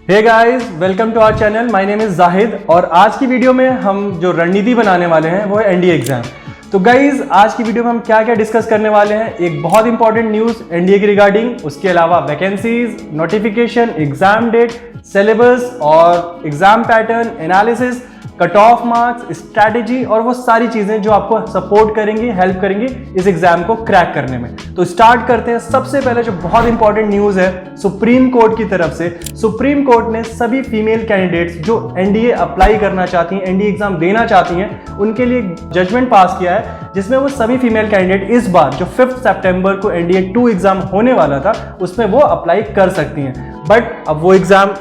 Hey guys, welcome to our channel. My name is Zahid और आज की वीडियो में हम जो रणनीति बनाने वाले हैं वो है एनडीए एग्जाम। तो गाइस, आज की वीडियो में हम क्या क्या डिस्कस करने वाले हैं, एक बहुत इंपॉर्टेंट न्यूज़ एनडीए की रिगार्डिंग, उसके अलावा vacancies, notification, exam date, syllabus और exam pattern, analysis, cut off marks, strategy और वो सारी चीजें जो आपको सपोर्ट करेंगी, हेल्प करेंगी इस एग्जाम को क्रैक करने में। तो स्टार्ट करते हैं। सबसे पहले जो बहुत इंपॉर्टेंट न्यूज़ है सुप्रीम कोर्ट की तरफ से, सुप्रीम कोर्ट ने सभी फीमेल कैंडिडेट्स जो एनडीए अप्लाई करना चाहती हैं, एनडीए एग्जाम देना चाहती हैं, उनके लिए जजमेंट पास किया है जिसमें वो सभी फीमेल कैंडिडेट इस बार जो 5 सितंबर को एनडीए 2 एग्जाम होने वाला था उसमें वो अप्लाई कर सकती हैं। बट अब वो एग्जाम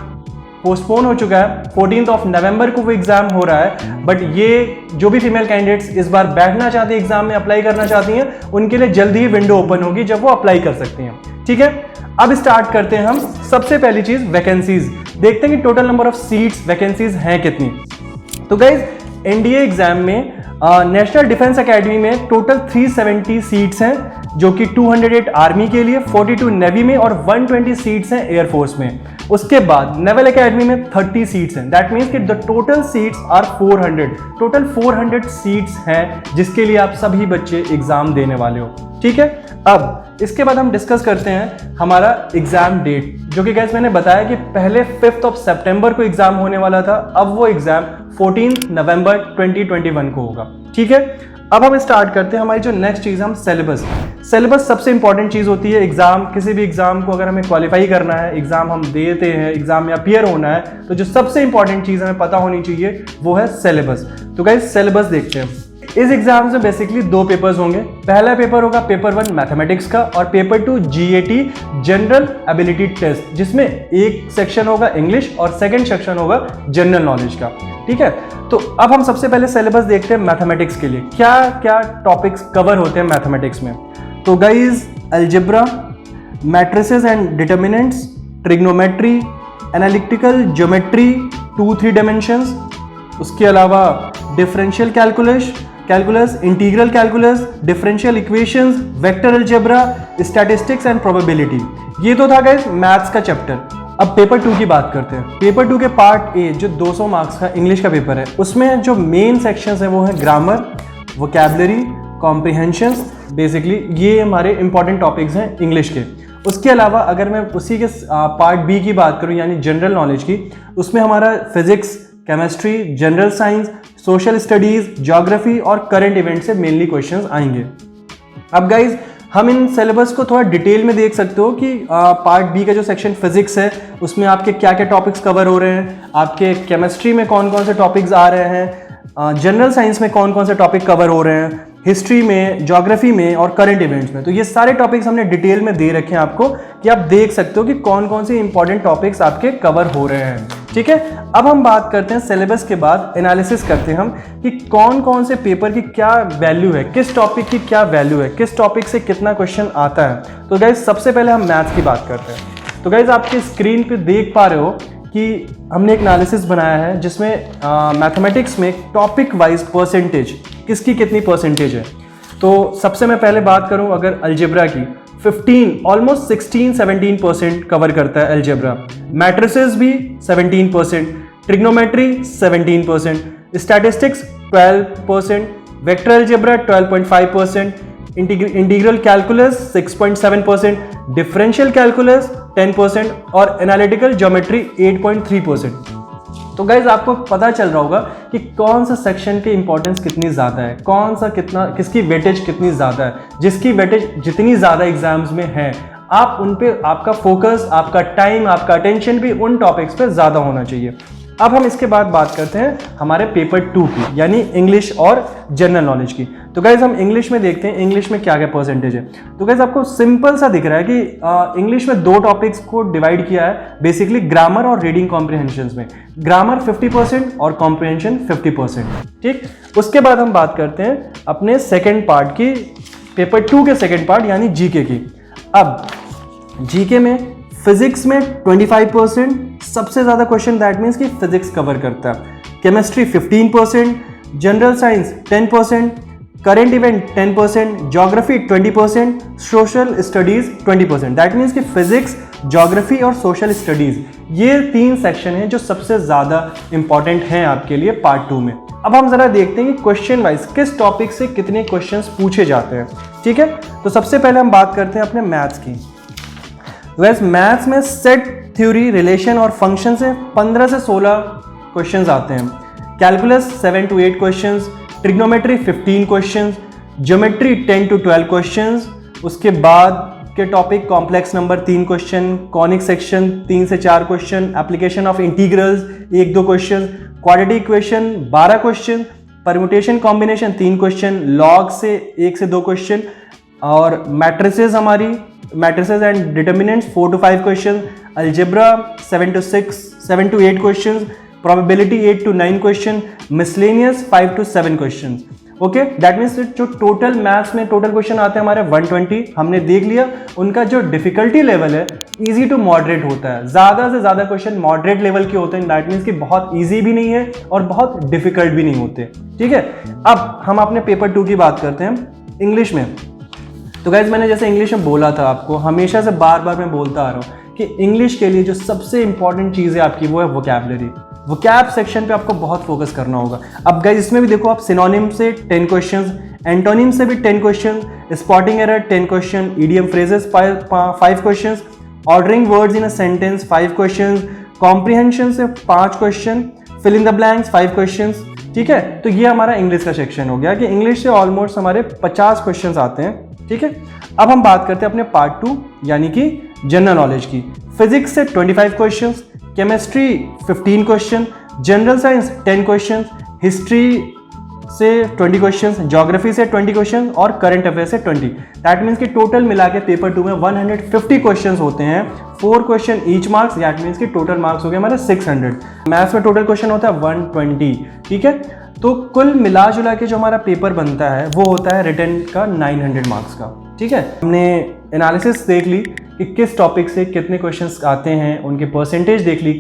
पोस्टपोन हो चुका है, 14 नवंबर को वो एग्जाम हो रहा है। बट ये जो भी फीमेल कैंडिडेट्स इस बार बैठना चाहती हैं, एग्जाम में अप्लाई करना चाहती हैं, उनके लिए जल्दी ही विंडो ओपन होगी जब वो अप्लाई कर सकती हैं। ठीक है, अब स्टार्ट करते हैं हम। सबसे पहली चीज वैकेंसीज देखते हैं कि total number of seats vacancies हैं कितनी। तो गाइज, एनडीए एग्जाम में नेशनल डिफेंस एकेडमी में टोटल 370 सीट्स हैं, जो कि 208 आर्मी के लिए, 42 नेवी में और 120 सीट्स हैं एयरफोर्स में। उसके बाद नेवल एकेडमी में 30 सीट्स हैं। दैट मीन्स कि the total seats are 400। Total 400 seats हैं जिसके लिए आप सभी बच्चे एग्जाम देने वाले हो। ठीक है, अब इसके बाद हम डिस्कस करते हैं हमारा एग्जाम डेट, जो कि गाइस मैंने बताया कि पहले 5 सितंबर को एग्जाम होने वाला था, अब वो एग्जाम 14 नवंबर 2021 को होगा। ठीक है, अब हम स्टार्ट करते हैं हमारी जो नेक्स्ट चीज है, हम सिलेबस सबसे इंपॉर्टेंट चीज होती है। एग्जाम, किसी भी एग्जाम को अगर हमें क्वालिफाई करना है, एग्जाम हम देते हैं, एग्जाम में अपीयर होना है, तो जो सबसे इंपॉर्टेंट चीज हमें पता होनी चाहिए वो है सिलेबस। तो गाइस, सिलेबस देखते हैं। इस एग्जाम में बेसिकली 2 पेपर्स होंगे। पहला पेपर होगा पेपर 1 मैथमेटिक्स का और paper 2 GAT general ability test, जिसमें एक सेक्शन होगा इंग्लिश और सेकंड सेक्शन होगा जनरल नॉलेज का। ठीक है, तो अब हम सबसे पहले सिलेबस देखते हैं मैथमेटिक्स के लिए क्या क्या टॉपिक्स कवर होते हैं मैथमेटिक्स में। तो guys, algebra, matrices and determinants, trigonometry, analytical geometry 2-3 dimensions, उसके अलावा differential calculus, integral calculus, differential equations, vector algebra, statistics and probability. ये तो था गाइस मैथ्स का चैप्टर। अब पेपर 2 की बात करते हैं। पेपर 2 के पार्ट ए जो 200 मार्क्स का इंग्लिश का पेपर है, उसमें जो मेन सेक्शंस हैं वो है ग्रामर, वोकैबुलरी, कॉम्प्रिहेंशंस। बेसिकली ये हमारे इंपॉर्टेंट टॉपिक्स हैं इंग्लिश के। उसके अलावा अगर मैं उसी के पार्ट बी की बात करूं यानी जनरल नॉलेज की, उसमें हमारा physics, chemistry, general science, social studies, geography और करंट इवेंट से मेनली क्वेश्चंस आएंगे। अब गाइज, हम इन सिलेबस को थोड़ा डिटेल में देख सकते हो कि पार्ट बी का जो सेक्शन फिजिक्स है उसमें आपके क्या क्या टॉपिक्स कवर हो रहे हैं, आपके केमिस्ट्री में कौन कौन से टॉपिक्स आ रहे हैं, जनरल साइंस में कौन कौन से टॉपिक कवर हो रहे हैं, हिस्ट्री में, ज्योग्राफी में और करंट इवेंट्स में। तो ये सारे टॉपिक्स हमने डिटेल में दे रखे हैं आपको कि आप देख सकते हो कि कौन कौन से इंपॉर्टेंट टॉपिक्स आपके कवर हो रहे हैं। ठीक है, अब हम बात करते हैं सिलेबस के बाद एनालिसिस करते हैं हम कि कौन कौन से पेपर की क्या वैल्यू है, किस टॉपिक की क्या वैल्यू है, किस टॉपिक से कितना क्वेश्चन आता है। तो गाइज, सबसे पहले हम मैथ्स की बात करते हैं। तो गाइज, आपके स्क्रीन पे देख पा रहे हो कि हमने एक एनालिसिस बनाया है जिसमें मैथमेटिक्स में टॉपिक वाइज परसेंटेज किसकी कितनी परसेंटेज है। तो सबसे मैं पहले बात करूं अगर अलजेब्रा की, 15 ऑलमोस्ट 16-17% कवर करता है अलजेब्रा। मैट्रिसेस भी 17%, trigonometry 17%, statistics 12%, vector algebra 12.5%, integral calculus 6.7%, differential calculus 10% और एनालिटिकल ज्योमेट्री 8.3%। तो गाइज, आपको पता चल रहा होगा कि कौन सा सेक्शन की इंपॉर्टेंस कितनी ज़्यादा है, कौन सा कितना, किसकी वेटेज कितनी ज़्यादा है। जिसकी वेटेज जितनी ज़्यादा एग्जाम्स में है, आप उन पे आपका फोकस, आपका टाइम, आपका अटेंशन भी उन टॉपिक्स पे ज़्यादा होना चाहिए। अब हम इसके बाद बात करते हैं हमारे पेपर 2 की यानी इंग्लिश और जनरल नॉलेज की। तो गाइज, हम इंग्लिश में देखते हैं इंग्लिश में क्या क्या परसेंटेज है। तो गाइज, आपको सिंपल सा दिख रहा है कि इंग्लिश में 2 टॉपिक्स को डिवाइड किया है बेसिकली, ग्रामर और रीडिंग कॉम्प्रिहेंशन में। ग्रामर 50% और कॉम्प्रिहेंशन 50%। ठीक, उसके बाद हम बात करते हैं अपने सेकेंड पार्ट की, पेपर 2 के सेकेंड पार्ट यानी जीके की। अब जीके में फिजिक्स में 25% सबसे ज्यादा क्वेश्चन, दैट मीन्स कि फिजिक्स कवर करता है। Chemistry 15%, general science 10%, current event 10%, geography 20%, social studies 20%। That means कि फिजिक्स, ज्योग्राफी और सोशल स्टडीज ये 3 सेक्शन हैं जो सबसे ज़्यादा इंपॉर्टेंट हैं आपके लिए पार्ट 2 में। अब हम ज़रा देखते हैं कि क्वेश्चन वाइज किस टॉपिक से कितने क्वेश्चंस पूछे जाते हैं। ठीक है, तो सबसे पहले हम बात करते हैं अपने मैथ्स की। वैसे मैथ्स में सेट, थ्योरी, रिलेशन और फंक्शन से 15 से 16 क्वेश्चंस आते हैं। Calculus 7 to 8 questions, trigonometry 15 questions, geometry 10 to 12 questions. उसके बाद के topic complex number 3 question, conic section 3 से 4 question, application of integrals 1-2 question, quadratic equation 12 question, permutation combination 3 question, log से 1 से 2 क्वेश्चन, और मैट्रिसेस हमारी matrices and determinants 4 to 5 question, algebra 7 to 8 question, probability 8 to 9 question, miscellaneous 5 to 7 question. Okay, that means जो total maths में total question आते हैं हमारे 120 हमने देख लिया। उनका जो डिफिकल्टी लेवल है इजी टू मॉडरेट होता है, ज़्यादा से ज़्यादा क्वेश्चन मॉडरेट लेवल के होते हैं। दैट मीन्स कि बहुत इजी भी नहीं है और बहुत डिफिकल्ट भी नहीं होते। ठीक है, अब हम अपने पेपर 2 की बात करते हैं इंग्लिश में। तो गाइज मैंने जैसे इंग्लिश में बोला था आपको, हमेशा से बार बार मैं बोलता आ रहा हूँ कि इंग्लिश के लिए जो सबसे इंपॉर्टेंट चीज़ है आपकी वो है वोकैबुलरी। वोकैब सेक्शन पे आपको बहुत फोकस करना होगा। अब गाइज इसमें भी देखो आप सिनोनिम से 10 क्वेश्चंस, एंटोनिम से भी 10 question, spotting error 10 question, idiom phrases 5 questions, ordering words in a sentence 5 questions, comprehension से 5 question, fill in the blanks 5 questions. ठीक है, तो ये हमारा इंग्लिश का सेक्शन हो गया कि इंग्लिश से ऑलमोस्ट हमारे 50 क्वेश्चंस आते हैं। ठीक है, अब हम बात करते हैं अपने पार्ट 2 यानी कि जनरल नॉलेज की। फिजिक्स से 25 questions, chemistry 15 question, general science 10 question, history से 20 क्वेश्चन, ज्योग्राफी से 20 क्वेश्चन और करंट अफेयर से 20। दैट मीन्स कि टोटल मिला के पेपर 2 में 150 क्वेश्चन होते हैं, 4 question each marks. That means कि टोटल मार्क्स हो गए हमारे 600। मैथ्स में टोटल क्वेश्चन होता है 120। ठीक है, तो कुल मिला जुला के जो हमारा पेपर बनता है वो होता है रिटन का 900 मार्क्स का। ठीक है, हमने एनालिसिस देख ली कि किस टॉपिक से कितने क्वेश्चंस आते हैं, उनके परसेंटेज देख ली,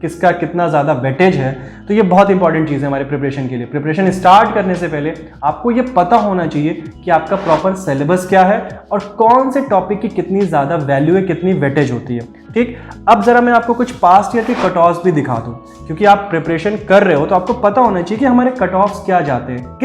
किसका कितना ज़्यादा वेटेज है। तो ये बहुत इंपॉर्टेंट चीज़ है हमारे प्रिपरेशन के लिए। प्रिपरेशन स्टार्ट करने से पहले आपको ये पता होना चाहिए कि आपका प्रॉपर सिलेबस क्या है और कौन से टॉपिक की कितनी ज़्यादा वैल्यू है, कितनी वेटेज होती है। ठीक, अब ज़रा मैं आपको कुछ पास्ट ईयर के कट ऑफ्स भी दिखा दूँ, क्योंकि आप प्रिपरेशन कर रहे हो तो आपको पता होना चाहिए कि हमारे कट ऑफ्स क्या जाते हैं,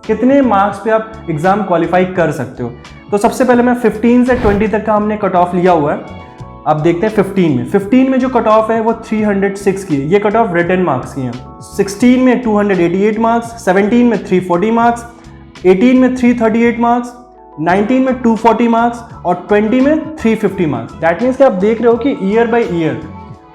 कितने मार्क्स पे आप एग्ज़ाम क्वालिफाई कर सकते हो। तो सबसे पहले मैं 15 से 20 तक का हमने कट ऑफ लिया हुआ है। अब देखते हैं 15 में जो कट ऑफ है वो 306 की है, ये कट ऑफ रिटन मार्क्स की है। 16 में 288 मार्क्स, 17 में 340 मार्क्स, 18 में 338 मार्क्स, 19 में 240 मार्क्स और 20 में 350 मार्क्स। दैट मीन्स कि आप देख रहे हो कि ईयर बाय ईयर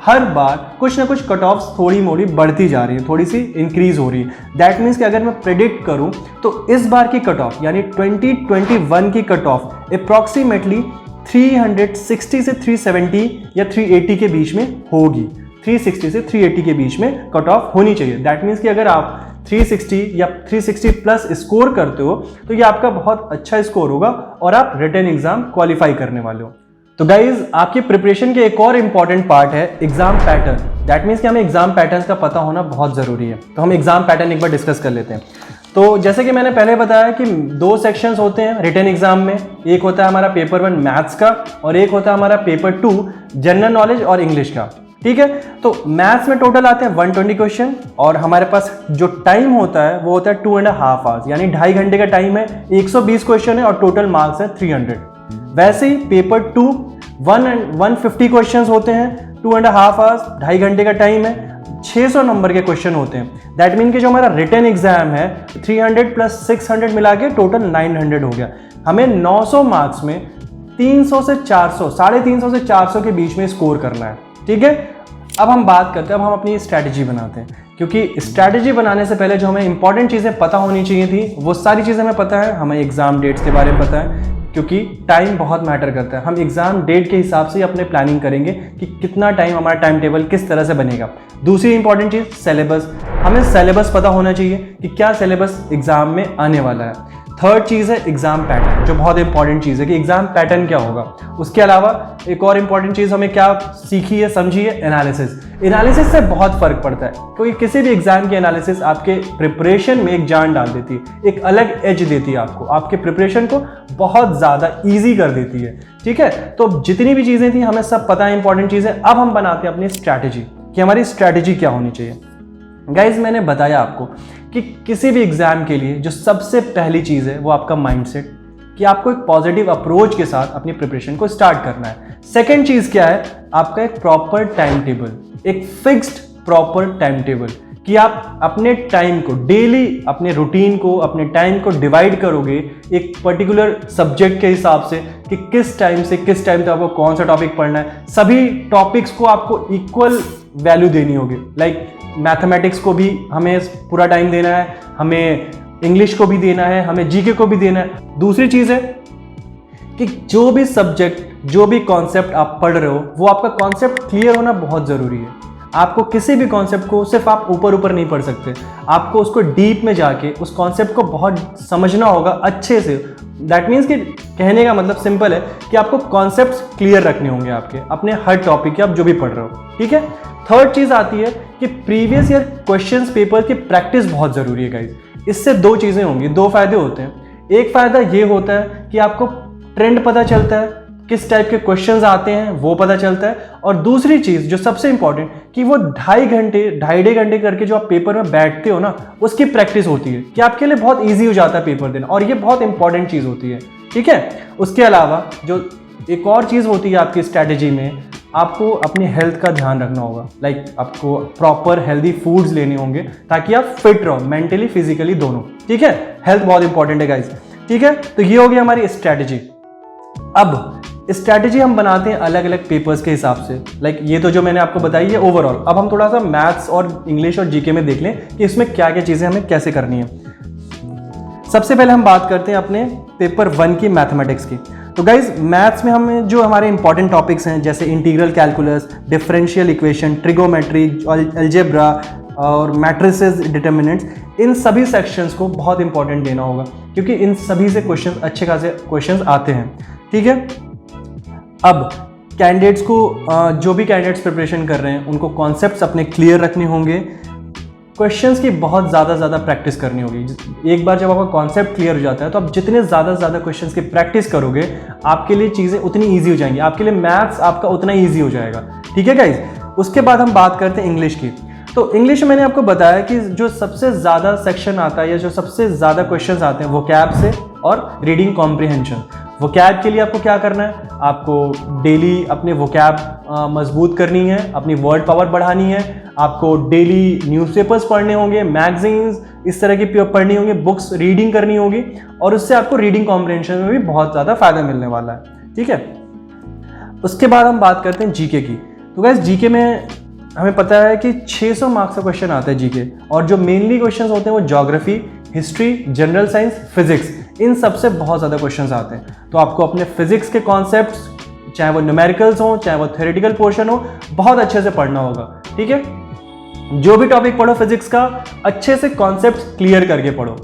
हर बार कुछ ना कुछ कट ऑफ्स थोड़ी मोड़ी बढ़ती जा रही है, थोड़ी सी इंक्रीज हो रही है। दैट मीन्स कि अगर मैं प्रेडिक्ट करूं तो इस बार की कट ऑफ यानी 2021 की कट ऑफ अप्रॉक्सीमेटली 360 से 370 या 380 के बीच में होगी। 360 से 380 के बीच में कट ऑफ होनी चाहिए। दैट मीन्स कि अगर आप 360 या 360 प्लस स्कोर करते हो तो ये आपका बहुत अच्छा स्कोर होगा और आप रिटन एग्जाम क्वालिफाई करने वाले हो। तो गाइज आपकी प्रिपरेशन के एक और इम्पॉर्टेंट पार्ट है एग्जाम पैटर्न। दैट मीन्स कि हमें एग्जाम पैटर्न का पता होना बहुत ज़रूरी है। तो हम एग्जाम पैटर्न एक बार डिस्कस कर लेते हैं। तो जैसे कि मैंने पहले बताया कि 2 सेक्शंस होते हैं रिटन एग्जाम में, एक होता है हमारा पेपर 1 मैथ्स का और एक होता है हमारा पेपर 2 जनरल नॉलेज और इंग्लिश का। ठीक है, तो मैथ्स में टोटल आते हैं 120 क्वेश्चन और हमारे पास जो टाइम होता है वो होता है 2.5 आवर्स यानी 2.5 घंटे का टाइम है। 120 क्वेश्चन है और टोटल मार्क्स है 300। वैसे ही पेपर 2 150 क्वेश्चंस होते हैं, 2.5 आवर्स, 2.5 घंटे का टाइम है, 600 नंबर के क्वेश्चन होते हैं। दैट मीन कि जो हमारा रिटन एग्जाम है 300 प्लस 600 मिला के टोटल 900 हो गया। हमें 900 मार्क्स में 300 से 400, 350 से 400 के बीच में स्कोर करना है। ठीक है, अब हम बात करते हैं, अब हम अपनी स्ट्रैटेजी बनाते हैं, क्योंकि स्ट्रैटेजी बनाने से पहले जो हमें इंपॉर्टेंट चीज़ें पता होनी चाहिए थी वो सारी चीज़ें हमें पता है। हमें एग्जाम डेट्स के बारे में पता है, क्योंकि टाइम बहुत मैटर करता है। हम एग्जाम डेट के हिसाब से अपने प्लानिंग करेंगे कि कितना टाइम, हमारा टाइम टेबल किस तरह से बनेगा। दूसरी इंपॉर्टेंट चीज़ सिलेबस, हमें सिलेबस पता होना चाहिए कि क्या सिलेबस एग्जाम में आने वाला है। थर्ड चीज़ है एग्जाम पैटर्न, जो बहुत इंपॉर्टेंट चीज़ है कि एग्जाम पैटर्न क्या होगा। उसके अलावा एक और इंपॉर्टेंट चीज़ हमें क्या सीखी है, समझी है, एनालिसिस। एनालिसिस से बहुत फर्क पड़ता है, क्योंकि किसी भी एग्जाम की एनालिसिस आपके प्रिपरेशन में एक जान डाल देती है, एक अलग एज देती है आपको, आपके प्रिपरेशन को बहुत ज़्यादा ईजी कर देती है। ठीक है, तो जितनी भी चीज़ें थी हमें सब पता है, इंपॉर्टेंट चीज़ें। अब हम बनाते हैं अपनी स्ट्रैटेजी कि हमारी स्ट्रैटेजी क्या होनी चाहिए। गाइज मैंने बताया आपको कि किसी भी एग्जाम के लिए जो सबसे पहली चीज़ है वो आपका माइंडसेट, कि आपको एक पॉजिटिव अप्रोच के साथ अपनी प्रिपरेशन को स्टार्ट करना है। सेकंड चीज़ क्या है, आपका एक प्रॉपर टाइम टेबल, एक फिक्स्ड प्रॉपर टाइम टेबल, कि आप अपने टाइम को डेली, अपने रूटीन को, अपने टाइम को डिवाइड करोगे एक पर्टिकुलर सब्जेक्ट के हिसाब से कि किस टाइम से किस टाइम तक आपको कौन सा टॉपिक पढ़ना है। सभी टॉपिक्स को आपको इक्वल वैल्यू देनी होगी। लाइक मैथमेटिक्स को भी हमें पूरा टाइम देना है, हमें इंग्लिश को भी देना है, हमें जीके को भी देना है। दूसरी चीज़ है कि जो भी सब्जेक्ट, जो भी कॉन्सेप्ट आप पढ़ रहे हो, वो आपका कॉन्सेप्ट क्लियर होना बहुत ज़रूरी है। आपको किसी भी कॉन्सेप्ट को सिर्फ आप ऊपर ऊपर नहीं पढ़ सकते, आपको उसको डीप में जाके उस कॉन्सेप्ट को बहुत समझना होगा अच्छे से। दैट मीन्स कि कहने का मतलब सिंपल है कि आपको कॉन्सेप्ट्स क्लियर रखने होंगे आपके अपने हर टॉपिक के, आप जो भी पढ़ रहे हो। ठीक है, थर्ड चीज़ आती है कि प्रीवियस ईयर क्वेश्चंस पेपर की प्रैक्टिस बहुत ज़रूरी है गाइज। इससे दो चीज़ें होंगी, दो फायदे होते हैं। एक फ़ायदा ये होता है कि आपको ट्रेंड पता चलता है, किस टाइप के क्वेश्चंस आते हैं वो पता चलता है। और दूसरी चीज़ जो सबसे इंपॉर्टेंट, कि वो 2.5 घंटे करके जो आप पेपर में बैठते हो ना, उसकी प्रैक्टिस होती है, कि आपके लिए बहुत ईजी हो जाता है पेपर देना, और ये बहुत इंपॉर्टेंट चीज़ होती है। ठीक है, उसके अलावा जो एक और चीज़ होती है आपकी स्ट्रैटेजी में, आपको अपनी हेल्थ का ध्यान रखना होगा। लाइक आपको प्रॉपर हेल्दी फूड्स लेने होंगे ताकि आप फिट रहो, मेंटली फिजिकली दोनों। ठीक है, हेल्थ बहुत इंपॉर्टेंट है गाइज। ठीक है, तो ये हो गई हमारी स्ट्रैटेजी। अब स्ट्रैटेजी हम बनाते हैं अलग अलग पेपर्स के हिसाब से। लाइक ये तो जो मैंने आपको बताई है ओवरऑल। अब हम थोड़ा सा मैथ्स और इंग्लिश और जीके में देख लें कि इसमें क्या क्या चीज़ें हमें कैसे करनी है। सबसे पहले हम बात करते हैं अपने पेपर 1 की मैथमेटिक्स की। तो गाइज मैथ्स में हमें जो हमारे इंपॉर्टेंट टॉपिक्स हैं, जैसे integral calculus, differential equation, trigonometry, algebra और मैट्रिसेस, डिटर्मिनेंट्स, इन सभी सेक्शंस को बहुत इंपॉर्टेंट देना होगा, क्योंकि इन सभी से क्वेश्चंस, अच्छे खासे क्वेश्चंस आते हैं। ठीक है, अब कैंडिडेट्स को, जो भी कैंडिडेट्स प्रिपरेशन कर रहे हैं, उनको कॉन्सेप्ट्स अपने क्लियर रखने होंगे, क्वेश्चंस की बहुत ज़्यादा प्रैक्टिस करनी होगी। एक बार जब आपका कॉन्सेप्ट क्लियर हो जाता है तो आप जितने ज़्यादा क्वेश्चंस की प्रैक्टिस करोगे, आपके लिए चीज़ें उतनी ईजी हो जाएंगी, आपके लिए मैथ्स आपका उतना ईजी हो जाएगा। ठीक है गाइज, उसके बाद हम बात करते हैं इंग्लिश की। तो इंग्लिश में मैंने आपको बताया कि जो सबसे ज़्यादा सेक्शन आता है या जो सबसे ज़्यादा क्वेश्चंस आते हैं वोकैब से और रीडिंग कॉम्प्रिहेंशन। वोकैब के लिए आपको क्या करना है, आपको डेली अपने वोकैब मजबूत करनी है, अपनी वर्ड पावर बढ़ानी है, आपको डेली न्यूज़पेपर्स पढ़ने होंगे, मैगजीन्स इस तरह की पढ़नी होंगी, बुक्स रीडिंग करनी होगी, और उससे आपको रीडिंग कॉम्प्रिहेंशन में भी बहुत ज़्यादा फायदा मिलने वाला है। ठीक है, उसके बाद हम बात करते हैं जीके की। तो गाइस जीके में हमें पता है कि 600 मार्क्स का क्वेश्चन आता है जीके, और जो मेनली क्वेश्चंस होते हैं वो geography, history, general science, physics, इन सबसे बहुत ज़्यादा क्वेश्चंस आते हैं। तो आपको अपने फिजिक्स के कॉन्सेप्ट्स, चाहे वो न्यूमेरिकल्स हो, चाहे वो थ्योरेटिकल पोर्शन हो, बहुत अच्छे से पढ़ना होगा। ठीक है, जो भी टॉपिक पढ़ो फिजिक्स का, अच्छे से कॉन्सेप्ट्स क्लियर करके पढ़ो।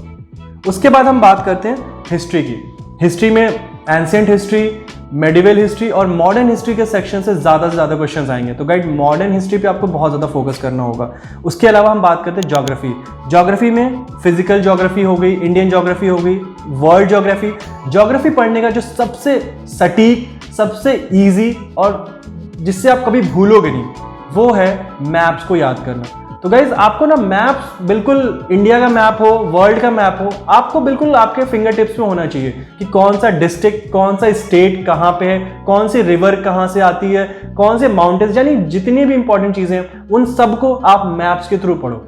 उसके बाद हम बात करते हैं हिस्ट्री की। हिस्ट्री में एंशिएंट हिस्ट्री, मेडिवल हिस्ट्री और मॉडर्न हिस्ट्री के सेक्शन से ज़्यादा क्वेश्चंस आएंगे। तो गाइड मॉडर्न हिस्ट्री पे आपको बहुत ज़्यादा फोकस करना होगा। उसके अलावा हम बात करते हैं ज्योग्राफी। ज्योग्राफी में फिजिकल ज्योग्राफी हो गई, इंडियन ज्योग्राफी हो गई, वर्ल्ड ज्योग्राफी। ज्योग्राफी पढ़ने का जो सबसे सटीक, सबसे ईजी और जिससे आप कभी भूलोगे नहीं, वो है मैप्स को याद करना। तो गाइज आपको ना मैप्स, बिल्कुल इंडिया का मैप हो, वर्ल्ड का मैप हो, आपको बिल्कुल आपके फिंगर टिप्स में होना चाहिए कि कौन सा डिस्ट्रिक्ट, कौन सा स्टेट कहाँ पे है, कौन सी रिवर कहाँ से आती है, कौन से माउंटेन्स, यानी जितनी भी इंपॉर्टेंट चीज़ें हैं उन सबको आप मैप्स के थ्रू पढ़ो।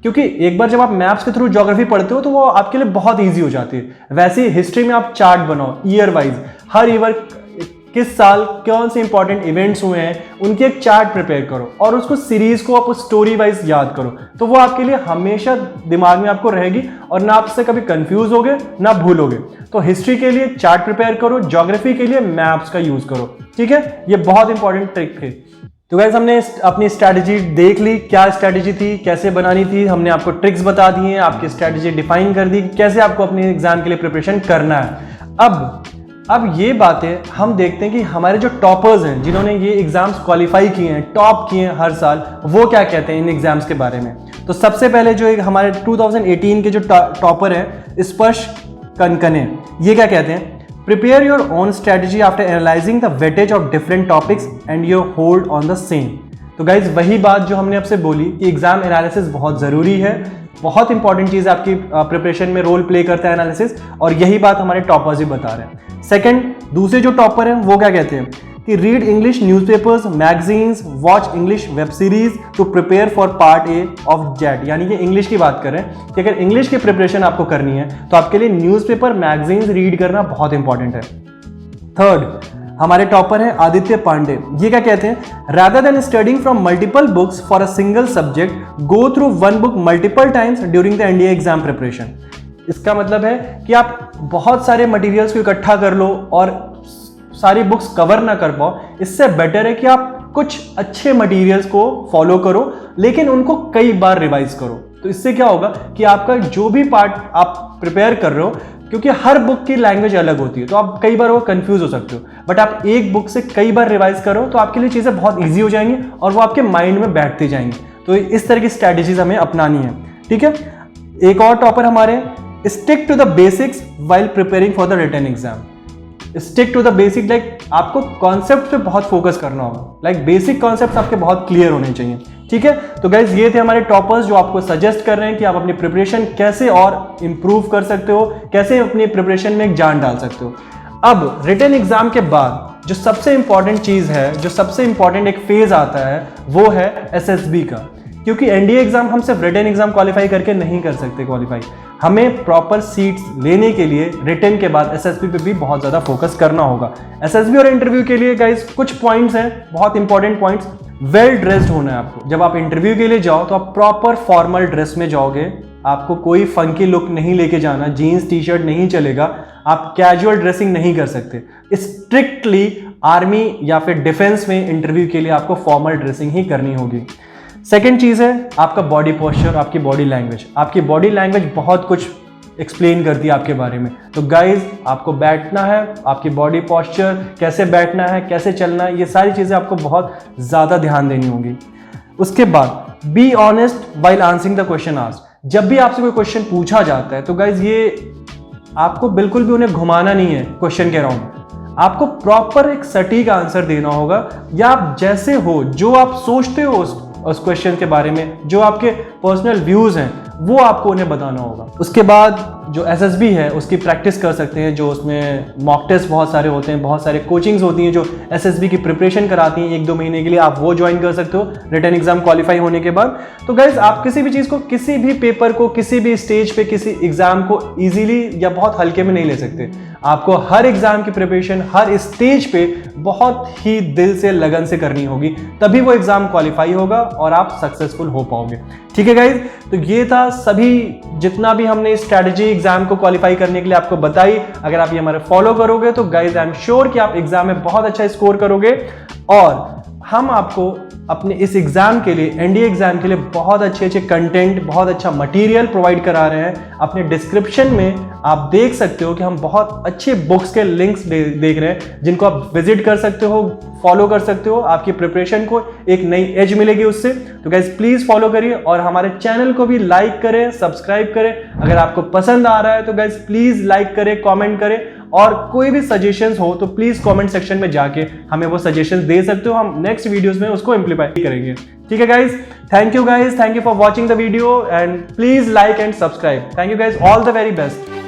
क्योंकि एक बार जब आप मैप्स के थ्रू ज्योग्राफी पढ़ते हो तो वो आपके लिए बहुत ईजी हो जाती है। वैसे ही हिस्ट्री में आप चार्ट बनाओ ईयर वाइज, हर ईयर किस साल कौन से इंपॉर्टेंट इवेंट्स हुए हैं उनकी एक चार्ट प्रिपेयर करो, और उसको सीरीज को आप उस स्टोरी वाइज याद करो। तो वो आपके लिए हमेशा दिमाग में आपको रहेगी और ना आपसे कभी कंफ्यूज होगे ना भूलोगे। तो हिस्ट्री के लिए चार्ट प्रिपेयर करो, ज्योग्राफी के लिए मैप्स का यूज करो। ठीक है, ये बहुत इंपॉर्टेंट ट्रिक है। तो गाइस हमने अपनी स्ट्रैटेजी देख ली, क्या स्ट्रैटेजी थी, कैसे बनानी थी, हमने आपको ट्रिक्स बता दी हैं, आपकी स्ट्रैटेजी डिफाइन कर दी, कैसे आपको अपने एग्जाम के लिए प्रिपरेशन करना है। अब ये बातें हम देखते हैं कि हमारे जो टॉपर्स हैं, जिन्होंने ये एग्जाम्स क्वालिफाई किए हैं, टॉप किए हैं हर साल, वो क्या कहते हैं इन एग्जाम्स के बारे में। तो सबसे पहले जो एक हमारे 2018 के जो टॉपर हैं स्पर्श कनकने, ये क्या कहते हैं, prepare your own strategy after analysing the weightage of different topics and your hold on the same. तो गाइज वही बात जो हमने आपसे बोली कि एग्जाम एनालिसिस बहुत ज़रूरी है, बहुत इंपॉर्टेंट चीज़ आपकी प्रिपरेशन में रोल प्ले करता है एनालिसिस, और यही बात हमारे टॉपर्स भी बता रहे हैं। सेकंड, दूसरे जो टॉपर हैं वो क्या कहते हैं कि read English newspapers, magazines, watch English web series to prepare for part A of JET. यानी कि इंग्लिश की बात करें कि अगर इंग्लिश की प्रिपरेशन आपको करनी है तो आपके लिए न्यूज़पेपर, मैगजीन्स रीड करना बहुत इंपॉर्टेंट है। थर्ड, हमारे टॉपर हैं आदित्य पांडे, ये क्या कहते हैं, rather than studying from multiple books for a single subject, go through one book multiple times during the NDA exam preparation. इसका मतलब है कि आप बहुत सारे मटेरियल्स को इकट्ठा कर लो और सारी बुक्स कवर ना कर पाओ, इससे बेटर है कि आप कुछ अच्छे मटेरियल्स को फॉलो करो लेकिन उनको कई बार रिवाइज करो। तो इससे क्या होगा कि आपका जो भी पार्ट आप प्रिपेयर कर रहे हो, क्योंकि हर बुक की लैंग्वेज अलग होती है तो आप कई बार वो कंफ्यूज हो सकते हो, बट आप एक बुक से कई बार रिवाइज करो तो आपके लिए चीज़ें बहुत ईजी हो जाएंगी और वो आपके माइंड में बैठती जाएंगी। तो इस तरह की स्ट्रैटेजीज हमें अपनानी है, ठीक है। एक और टॉपर हमारे, stick to the basics while preparing for the written exam. Stick to the basic, like आपको कॉन्सेप्ट पे बहुत फोकस करना होगा, लाइक बेसिक कॉन्सेप्ट आपके बहुत क्लियर होने चाहिए, ठीक है। तो गाइज ये थे हमारे टॉपर्स जो आपको सजेस्ट कर रहे हैं कि आप अपनी प्रिपरेशन कैसे और इंप्रूव कर सकते हो, कैसे अपनी प्रिपरेशन में एक जान डाल सकते हो। अब रिटन एग्जाम के बाद जो सबसे इंपॉर्टेंट चीज है, जो सबसे इंपॉर्टेंट एक फेज आता है, वो है एसएसबी का, क्योंकि एनडीए एग्जाम हम सिर्फ रिटन एग्जाम क्वालिफाई करके नहीं कर सकते क्वालिफाई, हमें प्रॉपर सीट्स लेने के लिए रिटन के बाद एसएसबी पे भी बहुत ज़्यादा फोकस करना होगा। एसएसबी और इंटरव्यू के लिए गाइस कुछ पॉइंट्स हैं, बहुत इंपॉर्टेंट पॉइंट्स। वेल ड्रेस्ड होना है आपको, जब आप इंटरव्यू के लिए जाओ तो आप प्रॉपर फॉर्मल ड्रेस में जाओगे, आपको कोई फंकी लुक नहीं लेके जाना, जीन्स टी शर्ट नहीं चलेगा, आप कैजुअल ड्रेसिंग नहीं कर सकते। स्ट्रिक्टली आर्मी या फिर डिफेंस में इंटरव्यू के लिए आपको फॉर्मल ड्रेसिंग ही करनी होगी। सेकेंड चीज़ है आपका बॉडी पोस्चर, आपकी बॉडी लैंग्वेज। आपकी बॉडी लैंग्वेज बहुत कुछ एक्सप्लेन करती है आपके बारे में। तो गाइज आपको बैठना है, आपकी बॉडी पोस्चर, कैसे बैठना है, कैसे चलना है, ये सारी चीज़ें आपको बहुत ज़्यादा ध्यान देनी होगी। उसके बाद be honest while answering the question asked. जब भी आपसे कोई क्वेश्चन पूछा जाता है तो गाइज ये आपको बिल्कुल भी उन्हें घुमाना नहीं है क्वेश्चन के अराउंड, आपको प्रॉपर एक सटीक आंसर देना होगा, या आप जैसे हो, जो आप सोचते हो उस क्वेश्चन के बारे में, जो आपके पर्सनल व्यूज हैं, वो आपको उन्हें बताना होगा। उसके बाद जो एसएसबी है उसकी प्रैक्टिस कर सकते हैं, जो उसमें मॉक टेस्ट बहुत सारे होते हैं, बहुत सारे कोचिंग्स होती हैं जो एसएसबी की प्रिपरेशन कराती हैं 1-2 महीने के लिए, आप वो ज्वाइन कर सकते हो रिटन एग्जाम क्वालिफाई होने के बाद। तो गाइज आप किसी भी चीज़ को, किसी भी पेपर को, किसी भी स्टेज पे, किसी एग्जाम को ईजिली या बहुत हल्के में नहीं ले सकते। आपको हर एग्जाम की प्रिपरेशन हर स्टेज पे बहुत ही दिल से, लगन से करनी होगी, तभी वो एग्जाम क्वालिफाई होगा और आप सक्सेसफुल हो पाओगे, ठीक है गाइज। तो ये था सभी जितना भी हमने स्ट्रैटेजी एग्जाम को क्वालिफाई करने के लिए आपको बताई। अगर आप ये हमारे फॉलो करोगे तो गाइज आई एम श्योर कि आप एग्जाम में बहुत अच्छा स्कोर करोगे, और हम आपको अपने इस एग्जाम के लिए, एनडीए एग्जाम के लिए बहुत अच्छे कंटेंट, बहुत अच्छा मटेरियल प्रोवाइड करा रहे हैं। अपने डिस्क्रिप्शन में आप देख सकते हो कि हम बहुत अच्छे बुक्स के लिंक्स देख रहे हैं, जिनको आप विजिट कर सकते हो, फॉलो कर सकते हो, आपकी प्रिपरेशन को एक नई एज मिलेगी उससे। तो गाइज प्लीज फॉलो करिए और हमारे चैनल को भी लाइक करें, सब्सक्राइब करें। अगर आपको पसंद आ रहा है तो गाइज प्लीज लाइक करें, कॉमेंट करें, और कोई भी सजेशंस हो तो प्लीज कमेंट सेक्शन में जाके हमें वो सजेशंस दे सकते हो, हम नेक्स्ट वीडियोस में उसको इम्प्लीमेंट करेंगे, ठीक है guys. Thank you guys, thank you for watching the video and please like and subscribe. Thank you guys, all the very best.